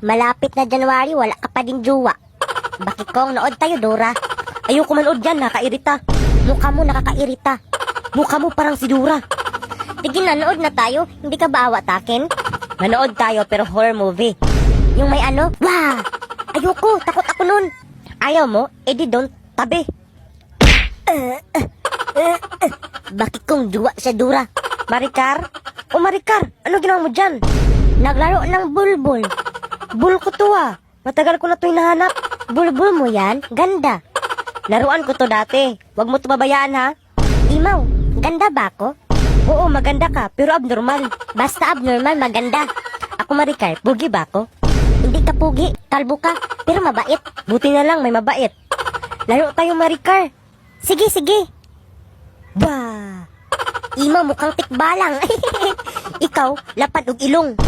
Malapit na January, wala ka pa din jowa. Bakit kong nood tayo, Dora? Ayoko manood dyan, nakairita. Mukha mo nakakairita. Mukha mo parang si Dora. Sige, nanood na tayo. Hindi ka ba awa takin? Manood tayo pero horror movie. Yung may ano? Wah! Ayoko, takot ako nun. Ayaw mo? Edi don't tabi. Bakit kong jowa sa Dora? Maricar? O Maricar, ano ginawa mo dyan? Naglaro ng bulbul. Bull ko to ah. Matagal ko na to hinahanap. Bulbul mo yan? Ganda. Laruan ko to dati. Huwag mo to babayaan ha. Imaw, ganda ba ako? Oo, maganda ka, pero abnormal. Basta abnormal, maganda. Ako Maricar, pugi ba ako? Hindi ka pugi, kalbo ka, pero mabait. Buti na lang may mabait. Laro tayo Maricar. Sige, sige. Bah! Imaw, mukhang tikbalang. Ikaw, lapad ug ilong.